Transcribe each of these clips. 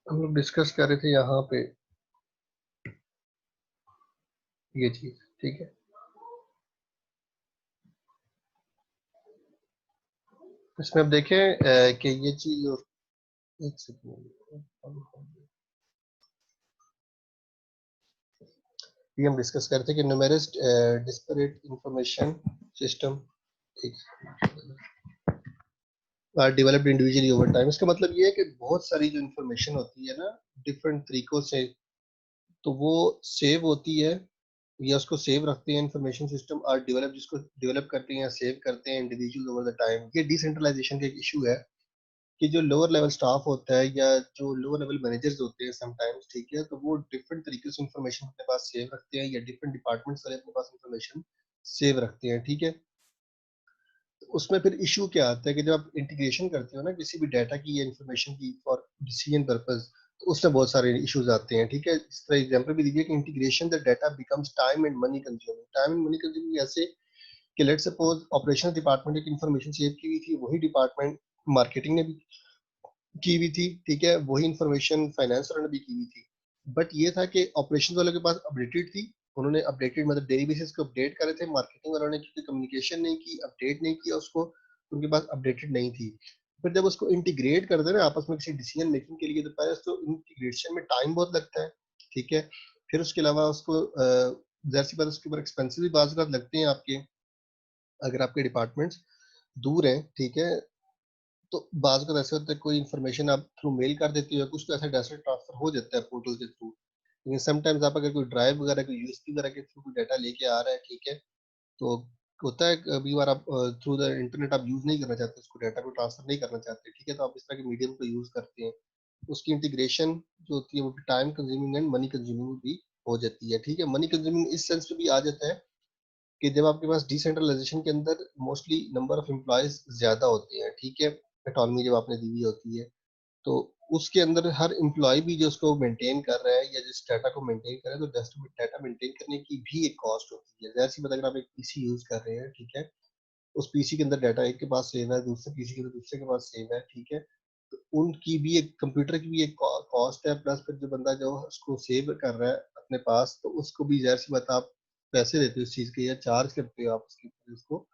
हम लोग डिस्कस कर रहे थे यहाँ पे ये चीज, ठीक है। इसमें अब देखें कि ये चीज, और एक सेकंड, ये हम डिस्कस कर रहे थे कि numerous disparate information system developed individually over time. इसका मतलब ये है कि बहुत सारी जो इंफॉर्मेशन होती है ना, डिफरेंट तरीकों से, तो वो सेव होती है या उसको सेव रखते हैं इंफॉर्मेशन सिस्टम, और डेवलप, जिसको डेवलप करते हैं या सेव करते हैं इंडिविजुअल ओवर द टाइम। ये डिसेंट्रलाइजेशन का एक इशू है कि जो लोअर लेवल स्टाफ होता है या जो लोअर लेवल मैनेजर्स होते हैं समटाइम्स, ठीक है, तो वो डिफरेंट तरीके से इंफॉर्मेशन अपने पास सेव रखते हैं या डिफरेंट डिपार्टमेंट्स वाले अपने पास इंफॉर्मेशन सेव रखते हैं, ठीक है। तो उसमें फिर इशू क्या आता है कि जब आप इंटीग्रेशन करते हो ना किसी भी डाटा की या इंफॉर्मेशन की फॉर डिसीजन पर्पज, तो उसमें बहुत सारे इश्यूज आते हैं, ठीक है। इस तरह एग्जांपल भी दीजिए कि integration the data becomes time and money consuming. Time and money consuming ऐसे कि लेट्स सपोज ऑपरेशंस डिपार्टमेंट एक इंफॉर्मेशन सेव की हुई थी, वही डिपार्टमेंट मार्केटिंग ने भी की हुई थी, ठीक है, वही इंफॉर्मेशन फाइनेंस वालों ने भी की हुई थी। बट ये था कि ऑपरेशन वालों के पास अपडेटेड थी, उन्होंने अपडेटेड मतलब डेली बेसिस को अपडेट करे थे। मार्केटिंग वालों ने क्योंकि कम्युनिकेशन नहीं की, अपडेट नहीं किया उसको, तो उनके पास अपडेटेड नहीं थी। फिर जब उसको इंटीग्रेट कर दे ना आपस में किसी डिसीजन मेकिंग के लिए, तो पहले उसको इंटीग्रेशन में टाइम बहुत लगता है, ठीक है। फिर उसके अलावा उसको जाहिर सी बात उसके ऊपर एक्सपेंसिव भी बात लगते हैं आपके, अगर आपके डिपार्टमेंट्स दूर हैं, ठीक है। तो बाज़ अगर ऐसे होता है कोई इन्फॉर्मेशन आप थ्रू मेल कर देते हो, कुछ तो ऐसा डाटा ट्रांसफर हो जाता है पोर्टल के थ्रू। लेकिन समटाइम्स आप अगर कोई ड्राइव वगैरह कोई यूएसबी वगैरह के थ्रू कोई डाटा लेके आ रहा है, ठीक है, तो होता है कभी बार आप थ्रू द इंटरनेट आप यूज नहीं करना चाहते, उसको डाटा को ट्रांसफर नहीं करना चाहते, ठीक है, तो आप इस तरह के मीडियम को यूज करते हैं। उसकी इंटीग्रेशन जो होती है वो time consuming and money consuming भी हो जाती है, ठीक है। मनी कंज्यूमिंग इस सेंस में भी आ जाता है कि जब आपके पास डिसेंट्रलाइजेशन के अंदर मोस्टली नंबर ऑफ एम्प्लॉयज ज्यादा होते हैं, ठीक है, ऑटोनॉमी जब आपने दी हुई होती है, तो उसके अंदर हर एम्प्लॉय भी जो उसको मेंटेन कर रहा है या जिस डाटा को मेंटेन कर रहा है, तो डाटा मेंटेन करने की भी एक कॉस्ट होती है। जैसे मतलब अगर आप एक पीसी यूज कर रहे हैं, ठीक है, उस पीसी के अंदर डाटा एक के पास सेव है, दूसरे पीसी के अंदर दूसरे के पास सेव है, ठीक है, तो उनकी भी एक कंप्यूटर की भी एक कॉस्ट है, प्लस फिर जो बंदा जो उसको सेव कर रहा है अपने पास, तो उसको भी जाहिर सी बात आप पैसे देते हो इस चीज के या चार्ज करते हो आप उसके ऊपर, उसको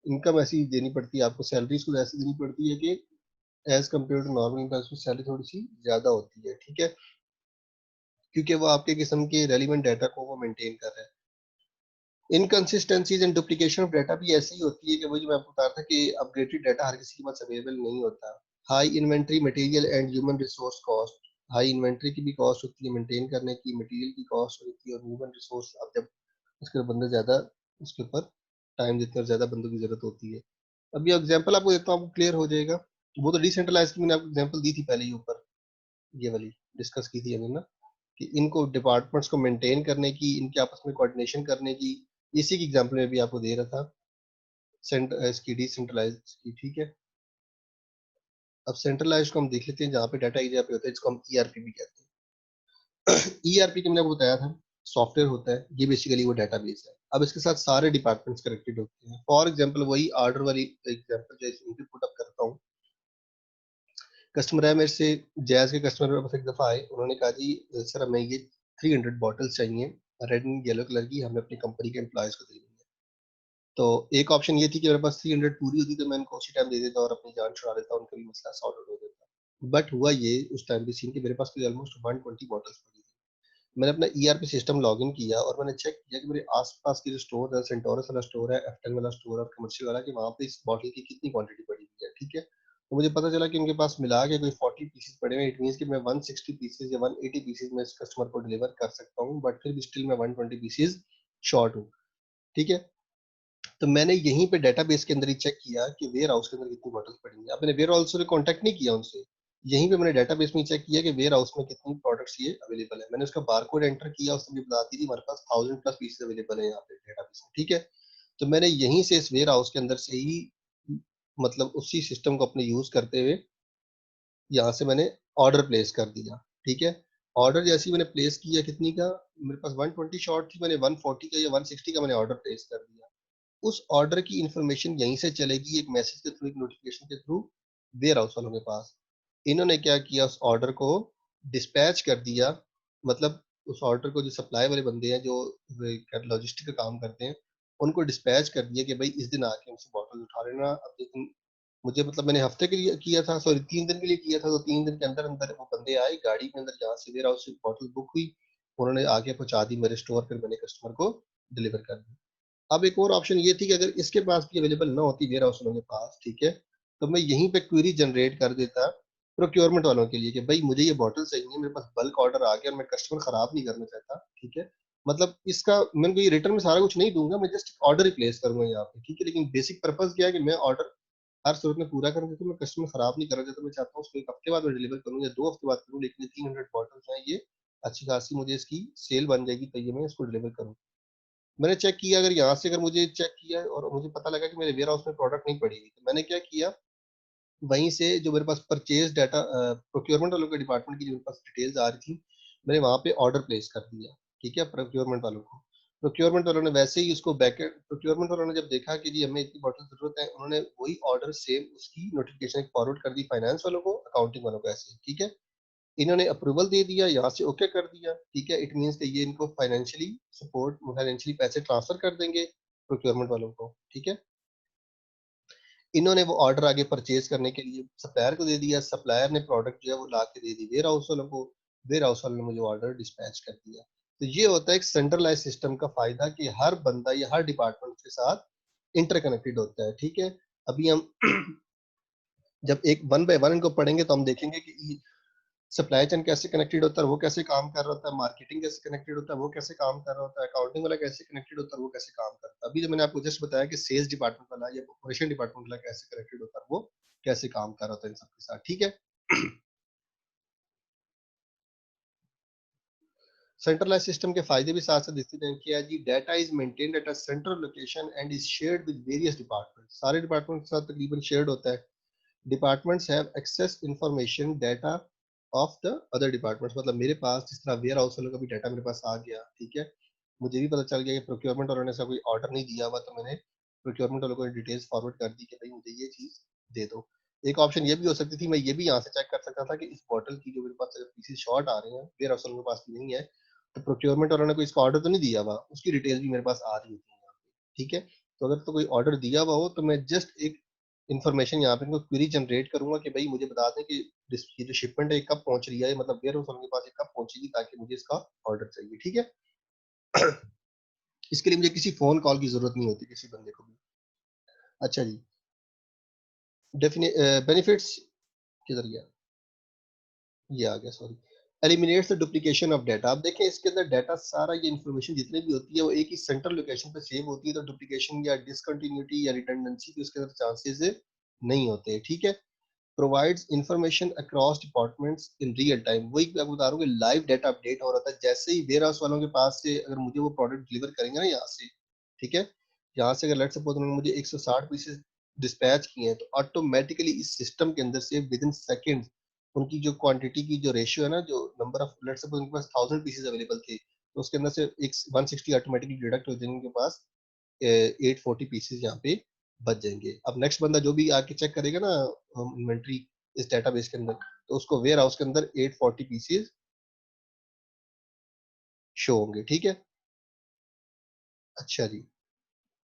इनकम ऐसी देनी पड़ती है आपको, सैलरी उसको ऐसी देनी पड़ती है कि as compare to normal income उसकी सैलरी थोड़ी सी ज्यादा होती है, ठीक है, क्योंकि वो आपके किस्म के रेलिवेंट डाटा को वो मेंटेन कर रहा है। Inconsistencies and duplication of data भी ऐसी ही होती है कि वो जो मैं आपको बता रहा था कि अपडेटेड डाटा हर किसी के पास अवेलेबल नहीं होता। High inventory material and human resource cost. High inventory की भी कॉस्ट होती है मेंटेन करने की, मटेरियल की कॉस्ट होती है, और ह्यूमन रिसोर्स अब जब उसके बंदे ज्यादा उसके ऊपर टाइम देते हैं और ज्यादा बंदों की जरूरत होती है। अब ये एग्जांपल आपको देता हूँ, आपको क्लियर हो जाएगा। वो तो डिसेंट्रलाइज की मैंने आपको एग्जांपल दी थी पहले ही ऊपर, ये वाली डिस्कस की थी हमने ना, कि इनको डिपार्टमेंट्स को मेंटेन करने की, इनके आपस में कोऑर्डिनेशन करने की, इसी की एग्जांपल में भी आपको दे रहा था इसकी डिसेंट्रलाइज की, ठीक है। अब सेंट्रलाइज को हम देख लेते हैं, जहाँ पे डाटा एक जगह पे होता है, जिसको हम ईआरपी भी कहते हैं। ईआरपी के मैंने आपको बताया था सॉफ्टवेयर होता है, ये बेसिकली वो डाटाबेस है। अब इसके साथ सारे डिपार्टमेंट्स कनेक्टेड होते हैं। फॉर एग्जांपल वही ऑर्डर वाली एग्जांपल जो इनकी पुट अप करता हूँ। कस्टमर है मेरे से, जैज के कस्टमर मेरे पास एक दफा आए, उन्होंने कहा जी सर हमें ये 300 बॉटल्स चाहिए रेड एंड येलो कलर की, हमें अपनी कंपनी के एम्प्लॉयज को देनी है। तो एक ऑप्शन ये थी कि मेरे पास 300 पूरी होती तो मैं उनको उसी टाइम दे देता और अपनी जान छुड़ा लेता, उनका भी मसला सॉर्ट आउट हो देता। बट हुआ ये उस टाइम पे सीन कि मेरे पास ऑलमोस्ट 120 बॉटल्स पड़ी थी। मैंने अपना ईआरपी सिस्टम लॉगिन किया और मैंने चेक किया कि मेरे आसपास के जो स्टोर है, सेंटोरस वाला स्टोर है, एफटेल वाला स्टोर और कमर्शियल वाला, कि वहाँ पे इस बॉटल की कितनी क्वांटिटी पड़ी हुई है, ठीक है। तो मुझे पता चला कि उनके पास मिला के कोई 40 पीसेस पड़े हुए। इट मींस कि मैं 160 पीसेस या 180 पीसेस में इस कस्टमर को डिलीवर कर सकता हूँ, बट फिर भी स्टिल मैं 120 पीसेस शॉर्ट हूँ, ठीक है। तो मैंने यहीं पे डेटाबेस के अंदर ही चेक किया कि वेयर हाउस के अंदर कितनी बॉटल्स पड़ी हैं। अब मैंने वेयर हाउस से कांटेक्ट नहीं किया उनसे, यहीं पे मैंने डेटाबेस में चेक किया कि वेयर हाउस में कितनी प्रोडक्ट्स ये अवेलेबल है। मैंने उसका बारकोड एंटर किया, उसने मुझे बता दी थी हमारे पास 1000 प्लस पीसेस अवेलेबल है यहाँ पे डेटाबेस में, ठीक है। तो मैंने यहीं से इस वेयर हाउस के अंदर से ही मतलब उसी सिस्टम को अपने यूज करते हुए यहाँ से मैंने ऑर्डर प्लेस कर दिया, ठीक है। ऑर्डर जैसे ही मैंने प्लेस किया, कितनी का, मेरे पास 120 शॉर्ट थी, मैंने 140 का या 160 का मैंने ऑर्डर प्लेस कर दिया। उस ऑर्डर की इंफॉर्मेशन यहीं से चलेगी एक मैसेज के थ्रू, एक नोटिफिकेशन के थ्रू वेयर हाउस वालों के पास। इन्होंने क्या किया, उस ऑर्डर को डिस्पैच कर दिया, मतलब उस ऑर्डर को जो सप्लाई वाले बंदे हैं जो लॉजिस्टिक का काम करते हैं, उनको डिस्पैच कर दिया कि भाई इस दिन आके हमसे बॉटल उठा लेना। अब जिस दिन मुझे मतलब मैंने हफ्ते के लिए किया था, सॉरी 3 दिन के लिए किया था, तो 3 दिन के अंदर-अंदर वो बंदे आए गाड़ी के अंदर, जहाँ से वेयर हाउस से बॉटल बुक हुई, उन्होंने आके पहुँचा दी मेरे स्टोर, फिर मैंने कस्टमर को डिलीवर कर दी। अब एक और ऑप्शन ये थी कि अगर इसके पास भी अवेलेबल ना होती वेयर हाउस वालों के पास, ठीक है, तो मैं यहीं पे क्वेरी जनरेट कर देता प्रोक्योरमेंट वालों के लिए कि भाई मुझे ये बॉटल चाहिए, मेरे पास बल्क ऑर्डर आ गया और मैं कस्टमर खराब नहीं करना चाहता, ठीक है। मतलब इसका मैं उनको ये रिटर्न में सारा कुछ नहीं दूँगा, मैं जस्ट ऑर्डर ही प्लेस करूँगा यहाँ पे, ठीक है। लेकिन बेसिक पर्पज़ क्या है कि मैं ऑर्डर हर सूरत में पूरा करूँ, क्योंकि मैं कस्टमर खराब नहीं करना चाहता। मैं चाहता हूँ उसको 1 हफ्ते बाद मैं डिलीवर करूँ या 2 हफ्ते बाद करूँ, लेकिन ये 300 बॉटल्स हैं, ये अच्छी खासी मुझे इसकी सेल बन जाएगी, तो ये मैं इसको डिलीवर करूँ। मैंने चेक किया, अगर यहाँ से अगर मुझे चेक किया और मुझे पता लगा कि मेरे वेयर हाउस में प्रोडक्ट नहीं पड़ी हुई, तो मैंने क्या किया, वहीं से जो मेरे पास परचेज़ डाटा प्रोक्योरमेंट वालों के डिपार्टमेंट की जो मेरे पास डिटेल्स आ रही थी, मैंने वहाँ पे ऑर्डर प्लेस कर दिया, ठीक है, प्रोक्योरमेंट वालों को। प्रोक्योरमेंट वालों ने वैसे ही उसको बैकएंड प्रोक्योरमेंट वालों ने जब देखा कि जी हमें इतनी बॉटल ज़रूरत है, उन्होंने वही ऑर्डर सेम उसकी नोटिफ़िकेशन फॉरवर्ड कर दी फाइनेंस वालों को, अकाउंटिंग वालों को ऐसे, ठीक है। इन्होंने अप्रूवल दे दिया, यहाँ से ओके कर दिया, ठीक है। इट मीन्स कि ये इनको फाइनेंशियली पैसे ट्रांसफर कर देंगे प्रोक्योरमेंट वालों को, ठीक है। इन्होंने वो ऑर्डर आगे परचेज करने के लिए सप्लायर को दे दिया, सप्लायर ने प्रोडक्ट जो है वो ला के दे दी वेयर हाउस वालों को, वेयर हाउस वालों ने मुझे ऑर्डर डिस्पैच कर दिया। तो ये होता है एक सेंट्रलाइज सिस्टम का फायदा कि हर बंदा या हर डिपार्टमेंट के साथ इंटरकनेक्टेड होता है, ठीक है। अभी हम जब एक वन बाय वन इनको पढ़ेंगे तो हम देखेंगे कि सप्लाई चेन कैसे कनेक्टेड होता है, वो कैसे काम कर रहा होता है, मार्केटिंग कैसे कनेक्टेड होता है, वो कैसे काम कर रहा होता है, अकाउंटिंग वाला कैसे कनेक्टेड होता है, वो कैसे काम करता है। अभी जो मैंने आपको जस्ट बताया कि सेल्स डिपार्टमेंट वाला या ऑपरेशन डिपार्टमेंट वाला कैसे कनेक्टेड होता है, वो कैसे काम कर रहा होता है इन सबके साथ, ठीक है। सेंट्रलाइज सिस्टम के फायदे भी साथ साथ इससे किया जी, data is maintained at a central location and is shared with various department, सारे डिपार्टमेंट के साथ तकरीबन शेयर्ड होता है। Departments have access information data of the other departments, मतलब मेरे पास जिस तरह वेयर हाउस वालों का भी डाटा मेरे पास आ गया, ठीक है। मुझे भी पता चल गया कि प्रोक्योरमेंट वालों ने ऐसा कोई ऑर्डर नहीं दिया हुआ, तो मैंने प्रोक्योरमेंट वालों को डिटेल्स फॉरवर्ड कर दी कि भाई मुझे ये चीज़ दे दो। एक ऑप्शन ये भी हो सकती थी, मैं ये भी यहाँ से चेक कर सकता था कि इस बॉटल की जो मेरे पास अगर पीसेस शॉर्ट आ रहे हैं, वेयर हाउस वालों के पास नहीं है, तो प्रोक्योरमेंट वालों ने कोई इसका ऑर्डर तो नहीं दिया हुआ, उसकी डिटेल्स भी मेरे पास आ रही होती है यहाँ पे, ठीक है। तो अगर तो कोई ऑर्डर दिया हुआ हो, तो मैं जस्ट एक इन्फॉर्मेशन यहाँ पे इनको क्वेरी जनरेट करूँगा कि भई मुझे बता दें कि ये जो शिपमेंट है ये कब पहुँच रही है, मतलब वेयर हाउस वालों के पास ये कब पहुँचेगी, ताकि मुझे इसका ऑर्डर चाहिए, ठीक है? इसके लिए मुझे किसी फ़ोन कॉल की ज़रूरत नहीं होती किसी बंदे को भी। अच्छा जी, बेनिफिट्स किधर गया? ये आ गया, sorry. Eliminates the duplication of data. अब देखें इसके अंदर डाटा सारा, ये इन्फॉर्मेशन जितनी भी होती है वो एक ही सेंट्रल लोकेशन पे सेव होती है, तो डुप्लीकेशन या डिसकंटिन्यूटी या रिडंडेंसी के उसके अंदर चांसेस नहीं होते, ठीक है? Provides information across departments in real time, वही मैं आपको बता रहा हूँ कि लाइव डाटा अपडेट हो रहा था, जैसे ही वेयर हाउस वालों के पास से अगर मुझे वो प्रोडक्ट डिलीवर करेंगे ना यहाँ से, ठीक है, यहाँ से अगर लेट्स सपोज उन्होंने मुझे 160 पीसेस डिस्पैच किए हैं, तो ऑटोमेटिकली इस सिस्टम के अंदर से विद इन सेकेंड उनकी जो क्वांटिटी की जो रेशियो है ना, जो नंबर ऑफ लेट्स सपोज उनके पास 1000 पीसेस अवेलेबल थे, तो उसके अंदर से एक 160 ऑटोमेटिकली डिडक्ट हो जाएंगे उनके पास, 840 पीसेस यहाँ पे बच जाएंगे। अब नेक्स्ट बंदा जो भी आके चेक करेगा ना इन्वेंट्री इस डेटाबेस के अंदर, तो उसको वेयर हाउस के अंदर 840 पीसेस शो होंगे, ठीक है। अच्छा जी,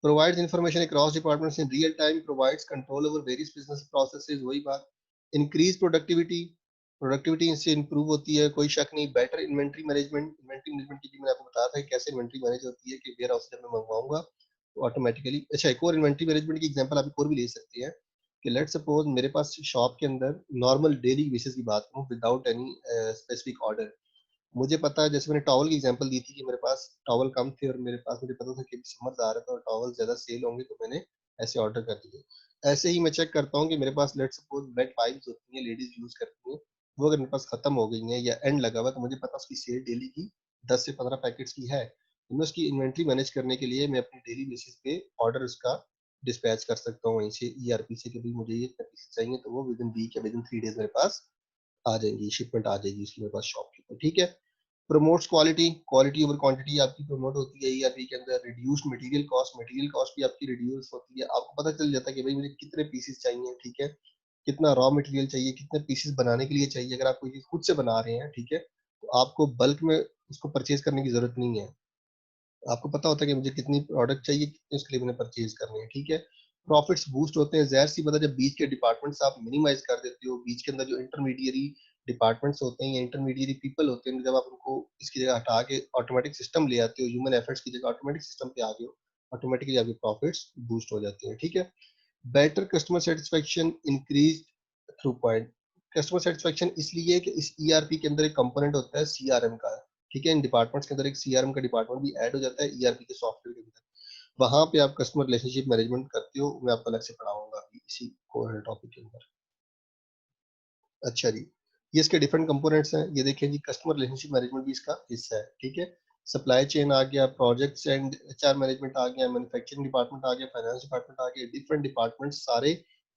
provides information across departments in real time, provides control over various business processes, वही बात। इंक्रीज प्रोडक्टिविटी, प्रोडक्टिविटी इससे इंप्रूव होती है, कोई शक नहीं। बेटर इन्वेंट्री मैनेजमेंट की भी मैंने आपको बताया था कि कैसे इन्वेंट्री मैनेज होती है, कि वेयर हाउस से जब मैं मंगवाऊंगा तो ऑटोमेटिकली। अच्छा, एक और इन्वेंट्री मैनेजमेंट की एग्जांपल आप एक और भी ले सकते हैं कि लेट्स सपोज मेरे पास शॉप के अंदर नॉर्मल डेली बेसिस की बात करूं विदाउट एनी स्पेसिफिक ऑर्डर, मुझे पता है, जैसे मैंने टॉवल की एग्जांपल दी थी कि मेरे पास टॉवल कम थे और मेरे पास मुझे पता था कि समर्स आ रहा था और टॉवल ज़्यादा सेल होंगे, तो मैंने ऐसे ऑर्डर कर दिए। ऐसे ही मैं चेक करता हूँ कि मेरे पास लेट्स सपोज़ वेट वाइप्स होती हैं, लेडीज़ यूज़ करती हैं, वो अगर मेरे पास खत्म हो गई हैं या एंड लगा हुआ है, तो मुझे पता है उसकी सेल डेली की 10 से 15 पैकेट्स की है। तो मैं उसकी इन्वेंटरी मैनेज करने के लिए मैं अपनी डेली बेसिस पे ऑर्डर उसका डिस्पैच कर सकता हूँ वहीं से ईआरपी से कि भई मुझे ये इतने पीसेस चाहिए, तो वो विद इन वीक या विद इन 3 डेज़ मेरे पास आ जाएँगी, शिपमेंट आ जाएगी उसकी मेरे पास शॉप के ऊपर, ठीक है। Promotes quality, quality over quantity आपकी प्रमोट होती है ईआरपी के अंदर। रिड्यूस्ड मटेरियल कॉस्ट भी आपकी रिड्यूस होती है, आपको पता चल जाता है कि भाई मुझे कितने पीसेस चाहिए, ठीक है। कितना रॉ मटेरियल चाहिए, कितने पीसेस बनाने के लिए चाहिए। अगर आप कोई चीज़ खुद से बना रहे हैं, ठीक है, तो आपको बल्क में उसको परचेज़ करने की ज़रूरत नहीं है। आपको पता होता है कि मुझे कितनी प्रोडक्ट चाहिए, कितने उसके लिए मैंने परचेज़ करने हैं, ठीक है। प्रॉफिट्स बूस्ट होते हैं, ज़ाहिर-सी बात है जब बीच के डिपार्टमेंट्स आप मिनिमाइज़ कर देते हो, बीच के अंदर जो इंटरमीडिएरी डिपार्टमेंट्स होते हैं या इंटरमीडिएरी पीपल होते हैं, जब आप उनको इसकी जगह हटा के ऑटोमेटिक सिस्टम ले आते हो, ह्यूमन एफर्ट्स की जगह ऑटोमेटिक सिस्टम पे आ गए हो, ऑटोमेटिकली आपके प्रॉफिट्स बूस्ट हो जाते हैं, ठीक है। Better customer satisfaction increase through point. Customer satisfaction इसलिए है कि इस ईआरपी के अंदर एक कंपोनेंट होता है सीआरएम का, ठीक है। इन डिपार्टमेंट्स के अंदर एक सीआरएम का डिपार्टमेंट भी ऐड हो जाता है ईआरपी के सॉफ्टवेयर के अंदर। वहां पे आप कस्टमर रिलेशनशिप मैनेजमेंट करते हो, मैं आपको अलग से पढ़ाऊंगा अभी इसी कोर टॉपिक के अंदर। अच्छा जी, ये इसके डिफरेंट कंपोनेंट्स हैं। ये देखें जी, कस्टमर रिलेशनशिप मैनेजमेंट भी इसका हिस्सा है, ठीक है। सप्लाई चेन आ गया, प्रोजेक्ट्स एंड एचआर मैनेजमेंट आ गया, मैन्युफैक्चरिंग डिपार्टमेंट आ गया, फाइनेंस डिपार्टमेंट आ गया। डिफरेंट डिपार्टमेंट सारे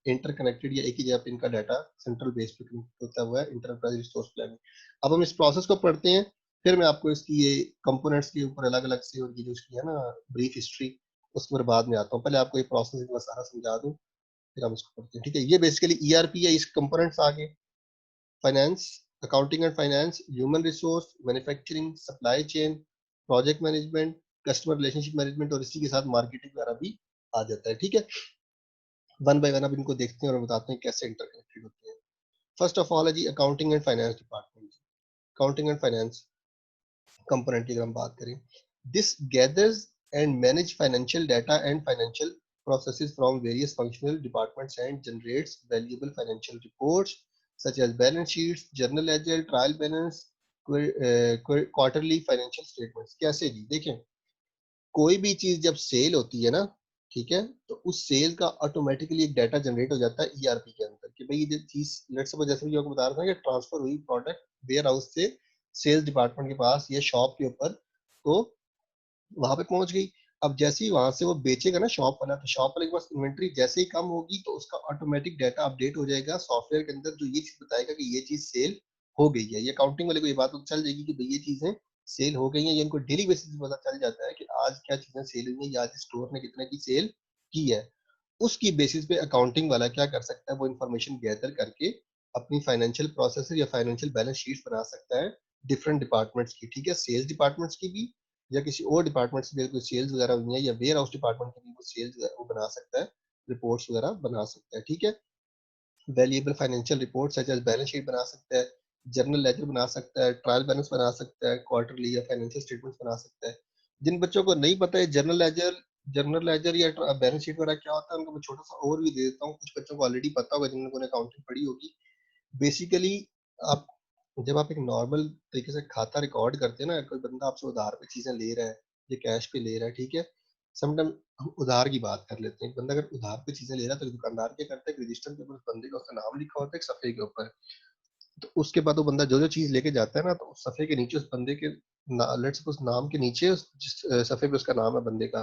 इंटरकनेक्टेड या एक ही जगह पे इनका डाटा सेंट्रल बेस पे कनेक्ट होता हुआ है, इंटरप्राइज रिसोर्स प्लानिंग। अब हम इस प्रोसेस को पढ़ते हैं, फिर मैं आपको इसकी ये कंपोनेंट्स के ऊपर अलग अलग से और ये जो इसकी है ना ब्रीफ हिस्ट्री, उसके ऊपर बाद में आता हूँ। पहले आपको ये प्रोसेस एक बार सारा समझा दूं, फिर हम इसको पढ़ते हैं, ठीक है। ये बेसिकली ईआरपी है, इस कंपोनेंट्स आ गए। Finance, accounting and finance, human resource, manufacturing, supply chain, project management, customer relationship management और इसी के साथ मार्केटिंग वगैरह भी आ जाता है, ठीक है। वन बाय वन अब इनको देखते हैं और बताते हैं कैसे इंटरकनेक्टेड होते हैं। फर्स्ट ऑफ ऑल है जी accounting and finance department. Accounting and finance component की अगर हम बात करें, this gathers and manage financial data and financial processes from various functional departments and generates valuable financial reports such as balance sheets, journal ledger, trial balance, quarterly financial statements। कैसे जी, देखें, कोई भी चीज जब सेल होती है ना, ठीक है, तो उस सेल का ऑटोमेटिकली एक डाटा जनरेट हो जाता है ईआरपी के अंदर कि भाई ये चीज लेट्स सपोज, जैसे भी आपको बता रहा था कि ट्रांसफर हुई प्रोडक्ट वेयर हाउस से सेल्स डिपार्टमेंट के पास या शॉप के ऊपर, तो वहां पे पहुंच गई। अब जैसे ही वहां से वो बेचेगा ना शॉप वाला, तो शॉप वाले के पास इन्वेंट्री जैसे ही कम होगी तो उसका ऑटोमेटिक डाटा अपडेट हो जाएगा सॉफ्टवेयर के अंदर, जो ये चीज बताएगा कि ये चीज सेल हो गई है। ये अकाउंटिंग वाले को ये बात तो चल जाएगी कि भाई ये चीजें सेल हो गई हैं, ये इनको डेली बेसिस पे पता चल जाता है कि आज क्या चीजें सेल हुई हैं या आज स्टोर ने कितने की सेल की है। उसकी बेसिस पे अकाउंटिंग वाला क्या कर सकता है, वो इन्फॉर्मेशन गैदर करके अपनी फाइनेंशियल प्रोसेस या फाइनेंशियल बैलेंस शीट बना सकता है डिफरेंट डिपार्टमेंट्स की, ठीक है। सेल्स डिपार्टमेंट्स की भी या किसी और डिपार्टमेंट से भी कोई सेल्स वगैरह हुई है या वेयर हाउस डिपार्टमेंट की भी वो सेल्स वो बना सकता है, रिपोर्ट्स वगैरह बना सकता है, ठीक है। Valuable financial report such as balance sheet बना सकता है, जर्नल लेजर बना सकता है, ट्रायल बैलेंस बना सकता है, क्वार्टरली या फाइनेंशियल स्टेटमेंट्स बना सकता है। जिन बच्चों को नहीं पता है जर्नल लेजर या बैलेंस शीट वगैरह क्या होता है, उनको मैं छोटा सा ओवरव्यू दे देता हूँ। कुछ बच्चों को ऑलरेडी पता होगा जिन लोगों ने अकाउंटिंग पढ़ी होगी। बेसिकली आप जब आप एक नॉर्मल तरीके से खाता रिकॉर्ड करते हैं ना, कोई बंदा आपसे उधार पे चीजें ले रहा है या कैश पे ले रहा है, ठीक है। समटाइम हम उधार की बात कर लेते हैं। एक बंदा अगर उधार पे चीजें ले रहा है तो दुकानदार क्या करता है, एक रजिस्टर के ऊपर उस बंदे का उसका नाम लिखा होता है एक सफे के ऊपर। तो उसके बाद वो बंदा जो जो चीज लेके जाता है ना, तो उस सफे के नीचे उस बंदे के लेट्स सपोज नाम के नीचे जिस सफे पे उसका नाम है बंदे का,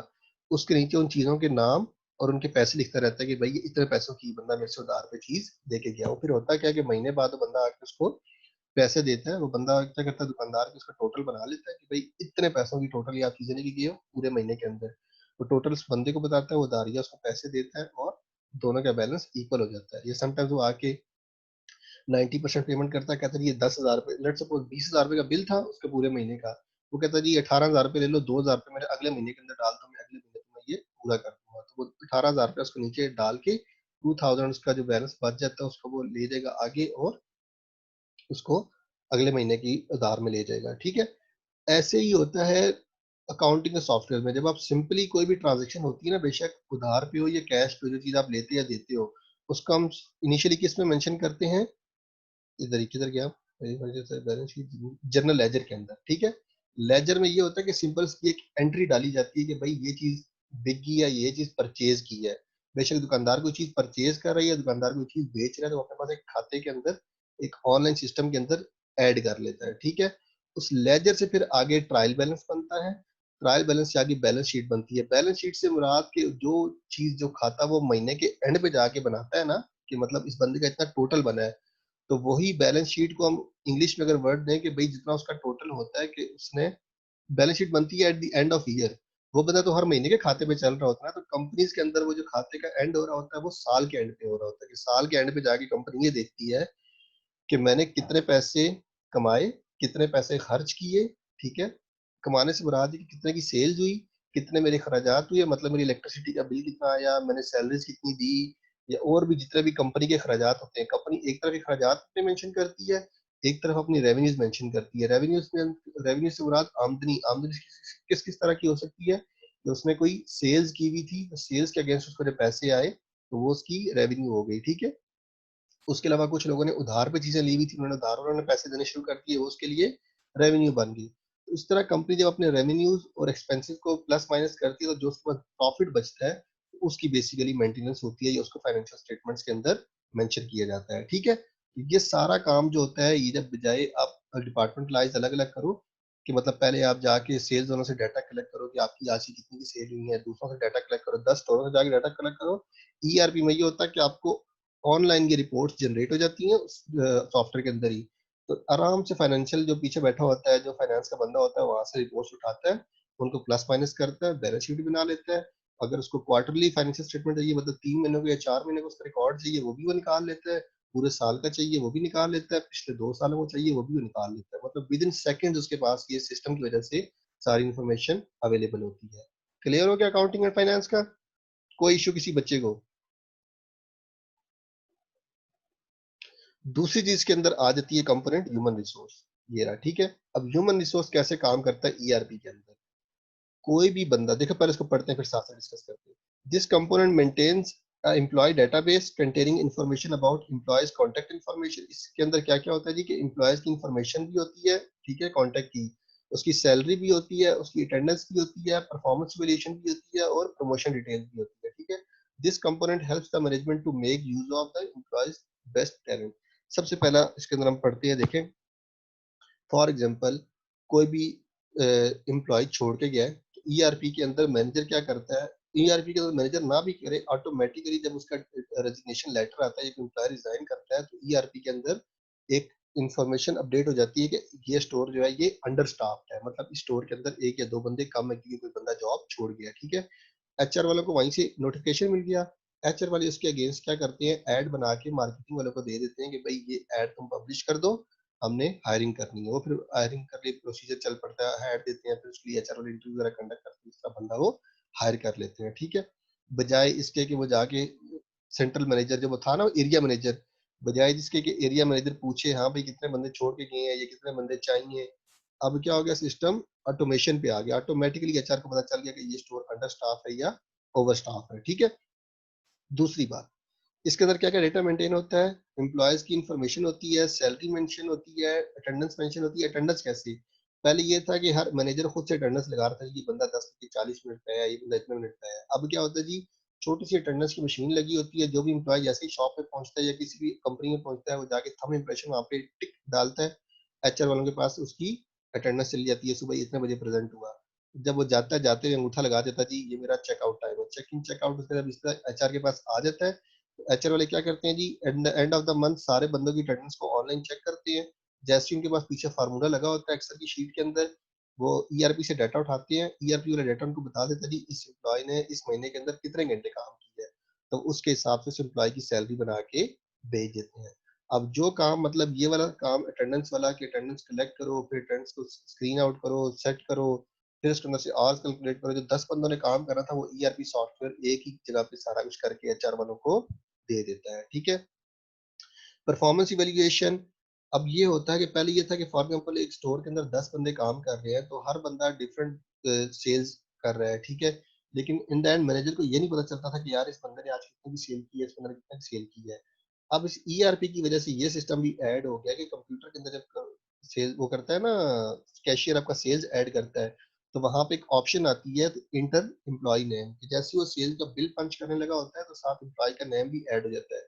उसके नीचे उन चीजों के नाम और उनके पैसे लिखता रहता है कि भाई ये इतने पैसों की बंदा मेरे से उधार पे चीज लेके गया। वो फिर होता क्या है कि महीने बाद वो बंदा आके उसको पैसे देता है। वो बंदा क्या करता है, दुकानदार की उसका टोटल बना लेता है कि भाई इतने पैसों की टोटल आप चीजें लेके गए हो पूरे महीने के अंदर। वो टोटल उस बंदे को बताता है, वो दारिया उसको पैसे देता है और दोनों का बैलेंस इक्वल हो जाता है। ये समटाइम्स वो आके 90% पेमेंट करता है, कहता है ये 10,000 रुपये, लेट सपोज 20,000 रुपये का बिल था उसके पूरे महीने का, वो कहता है जी 18,000 रुपये ले लो, 2,000 रुपये मेरे अगले महीने के अंदर डाल दो, मैं अगले महीने तुम्हें ये पूरा कर दूंगा। तो वो 18,000 रुपये उसको नीचे डाल के 2,000 उसका जो बैलेंस बच जाता है उसको वो ले जाएगा आगे और उसको अगले महीने की उधार में ले जाएगा, ठीक है। ऐसे ही होता है अकाउंटिंग के सॉफ्टवेयर में। जब आप सिंपली कोई भी ट्रांजेक्शन होती है ना, बेशक उधार पे हो या कैश पे, जो चीज आप लेते या देते हो, उसको हम इनिशियली किस में मेंशन करते हैं, किधर गया बैलेंस शीट, जर्नल लेजर के अंदर, ठीक है। लेजर में ये होता है कि सिंपल सी एक एंट्री डाली जाती है कि भाई ये चीज बिकी या ये चीज परचेज की है। बेशक दुकानदार कोई चीज परचेज कर रही है, दुकानदार कोई चीज बेच रहा है, तो अपने पास एक खाते के अंदर एक ऑनलाइन सिस्टम के अंदर ऐड कर लेता है, ठीक है। उस लेजर से फिर आगे ट्रायल बैलेंस बनता है, ट्रायल बैलेंस से आगे बैलेंस शीट बनती है। बैलेंस शीट से मुराद के जो चीज जो खाता वो महीने के एंड पे जाके बनाता है ना, कि मतलब इस बंदे का इतना टोटल बना है, तो वही बैलेंस शीट को हम इंग्लिश में अगर वर्ड दें कि भाई जितना उसका टोटल होता है कि उसने, बैलेंस शीट बनती है at the end of year. वो बंदा तो हर महीने के खाते पे चल रहा होता है ना, तो कंपनीज के अंदर वो जो खाते का एंड हो रहा होता है वो साल के एंड पे हो रहा होता है, कि साल के एंड पे जाके कंपनी ये देखती है कि मैंने कितने पैसे कमाए, कितने पैसे खर्च किए, ठीक है? कमाने से मुराद है कि कितने की सेल्स हुई, कितने मेरे खर्चात हुए, मतलब मेरी इलेक्ट्रिसिटी का बिल कितना आया, मैंने सैलरीज कितनी दी, या और भी जितने भी कंपनी के खर्चात होते हैं। कंपनी एक तरफ खर्चात अपने मेंशन करती है, एक तरफ अपनी रेवेन्यूज मेंशन करती है। रेवेन्यूज में, रेवेन्यू से मुराद आमदनी, आमदनी किस किस तरह की हो सकती है कि उसने कोई सेल्स की हुई थी, सेल्स के अगेंस्ट उसको जो पैसे आए तो वो उसकी रेवेन्यू हो गई, ठीक है? उसके अलावा कुछ लोगों ने उधार पे चीजें ली हुई थी, उन्होंने पैसे देने शुरू कर दिए, वो उसके लिए रेवेन्यू बन गई। तो इस तरह कंपनी जब अपने रेवेन्यूज और एक्सपेंसेस को प्लस माइनस करती है, तो जो उसके पास प्रॉफिट बचता है उसकी बेसिकली मेंटेनेंस होती है, या उसको फाइनेंशियल स्टेटमेंट्स के अंदर मेंशन किया जाता है, ठीक है? ये सारा काम जो होता है, ये जब बजाय आप डिपार्टमेंटलाइज अलग अलग करो, कि मतलब पहले आप जाके सेल्स वालों से डाटा कलेक्ट करो कि आपकी आज की कितनी की सेल हुई है, दूसरों से डाटा कलेक्ट करो, 10 स्टोरों से जाके डाटा कलेक्ट करो। ईआरपी में ये होता है कि आपको ऑनलाइन की रिपोर्ट्स जनरेट हो जाती हैं उस सॉफ्टवेयर के अंदर ही। तो आराम से फाइनेंशियल जो पीछे बैठा होता है, जो फाइनेंस का बंदा होता है, वहां से रिपोर्ट्स उठाता है, उनको प्लस माइनस करता है, बैलेंस शीट बना लेता है। अगर उसको क्वार्टरली फाइनेंशियल स्टेटमेंट चाहिए, मतलब 3 महीनों का या 4 महीने का उसका रिकॉर्ड चाहिए, वो भी वो निकाल लेता है। पूरे साल का चाहिए वो भी निकाल लेता है, पिछले 2 सालों को चाहिए वो भी वो निकाल लेता है। मतलब विद इन सेकेंड उसके पास ये सिस्टम की वजह से सारी इंफॉर्मेशन अवेलेबल होती है। क्लियर हो गया अकाउंटिंग एंड फाइनेंस का? कोई इशू किसी बच्चे को? दूसरी चीज के अंदर आ जाती है कंपोनेंट ह्यूमन रिसोर्स। ये रहा, ठीक है? अब ह्यूमन रिसोर्स कैसे काम करता है ईआरपी के अंदर? कोई भी बंदा देखो, पहले इसको पढ़ते हैं फिर साथ साथ डिस्कस करते हैं। This component maintains employee database containing information about employees contact information. इसके अंदर क्या क्या होता है जी, कि एम्प्लॉयज की इंफॉर्मेशन भी होती है, ठीक है, कॉन्टैक्ट की, उसकी सैलरी भी होती है, उसकी अटेंडेंस भी होती है, परफॉर्मेंस वैल्यूएशन भी होती है, और प्रमोशन डिटेल भी होती है, ठीक है? This component helps the management to make use of the employees best talent. सबसे पहला इसके अंदर हम पढ़ते हैं, देखें। फॉर एग्जांपल, कोई भी एम्प्लॉय छोड़ के गया है, तो ईआरपी के अंदर मैनेजर क्या करता है? ईआरपी के अंदर मैनेजर ना भी करे, ऑटोमेटिकली जब उसका रेजिग्नेशन लेटर आता है, एक एम्प्लॉय रिजाइन करता है, तो ईआरपी के अंदर एक इंफॉर्मेशन अपडेट हो जाती है कि ये स्टोर जो है ये अंडर स्टाफ्ड है, मतलब इस स्टोर के अंदर एक या दो बंदे कम है, क्योंकि कोई बंदा जॉब छोड़ गया, ठीक है? एचआर वालों को वहीं से नोटिफिकेशन मिल गया। एचआर वाले उसके अगेंस्ट क्या करते हैं, ऐड बना के मार्केटिंग वालों को दे देते हैं कि भाई ये ऐड तुम पब्लिश कर दो, हमने हायरिंग करनी है। वो फिर हायरिंग कर लिए, प्रोसीजर चल पड़ता है, ऐड देते हैं, फिर उसके लिए एचआर वाले इंटरव्यू वगैरह कंडक्ट करते हैं, दूसरा बंदा वो हायर कर लेते हैं, ठीक है? बजाय इसके कि वो जाके सेंट्रल मैनेजर जो वो था ना, एरिया मैनेजर, बजाय जिसके कि एरिया मैनेजर पूछे हाँ भाई कितने बंदे छोड़ के गए हैं, ये कितने बंदे चाहिए, अब क्या हो गया, सिस्टम ऑटोमेशन पे आ गया, ऑटोमेटिकली एचआर को पता चल गया कि ये स्टोर अंडर स्टाफ है या ओवर स्टाफ है, ठीक है? दूसरी बात, इसके अंदर क्या क्या डेटा मेंटेन होता है? एम्प्लॉयज की इंफॉर्मेशन होती है, सैलरी मेंशन होती है, अटेंडेंस मेंशन होती है। अटेंडेंस कैसे? पहले ये था कि हर मैनेजर खुद से अटेंडेंस लगा रहा था, ये बंदा 10 की 40 मिनट पे है, ये बंदा इतने मिनट पे है। अब क्या होता है जी, छोटी सी अटेंडेंस की मशीन लगी होती है, जो भी एम्प्लॉय जैसे ही शॉप पे पहुंचता है या किसी भी कंपनी में पहुंचता है, वो जाके थंब इंप्रेशन वहां पे टिक डालता है, एचआर वालों के पास उसकी अटेंडेंस चली जाती है, सुबह इतने बजे प्रेजेंट हुआ। जब वो जाता है, जाते हुए अंगूठा लगा देता है, जी ये मेरा चेकआउट टाइम है, चेक इन चेकआउट उसका जब इसका एचआर के पास आ जाता है, एचआर वाले क्या करते हैं जी, एंड ऑफ द मंथ सारे बंदों की अटेंडेंस को ऑनलाइन चेक करते हैं। जैसे ही उनके पास पीछे फार्मूला लगा होता है एक्सेल की शीट के अंदर, वो ईआरपी से डाटा उठाते हैं, ईआरपी वाला डाटा उनको बता देता है जी इस एम्प्लॉय ने इस महीने के अंदर कितने घंटे काम किया है, तो उसके हिसाब से उस एम्प्लॉय की सैलरी बना के भेज देते हैं। अब जो काम, मतलब ये वाला काम अटेंडेंस वाला, कि अटेंडेंस कलेक्ट करो, फिर अटेंडेंस को स्क्रीन आउट करो, सेट करो, फिर उसके अंदर से आवर्स कैलकुलेट करो, जो 10 बंदों ने काम करा था, वो ईआरपी सॉफ्टवेयर एक ही जगह पे सारा कुछ करके एचआर वालों को दे देता है, ठीक है? परफॉर्मेंस इवैल्यूएशन, अब ये होता है कि पहले ये था कि फॉर एग्जांपल एक स्टोर के अंदर 10 बंदे काम कर रहे हैं, तो हर बंदा डिफरेंट सेल्स कर रहा है, ठीक है? लेकिन इन द एंड मैनेजर को ये नहीं पता चलता था कि यार इस बंदे ने आज कितनी की सेल की है, इस बंदे ने कितनी की सेल की है। अब इस ईआरपी की वजह से ये सिस्टम भी ऐड हो गया कि कंप्यूटर के अंदर जब सेल वो करता है ना, कैशियर आपका सेल्स ऐड करता है, तो वहां पे एक ऑप्शन आती है, इंटर एम्प्लॉय नेम, कि जैसे ही वो सेल का बिल पंच करने लगा होता है, तो साथ एम्प्लॉय का नेम भी ऐड हो जाता है।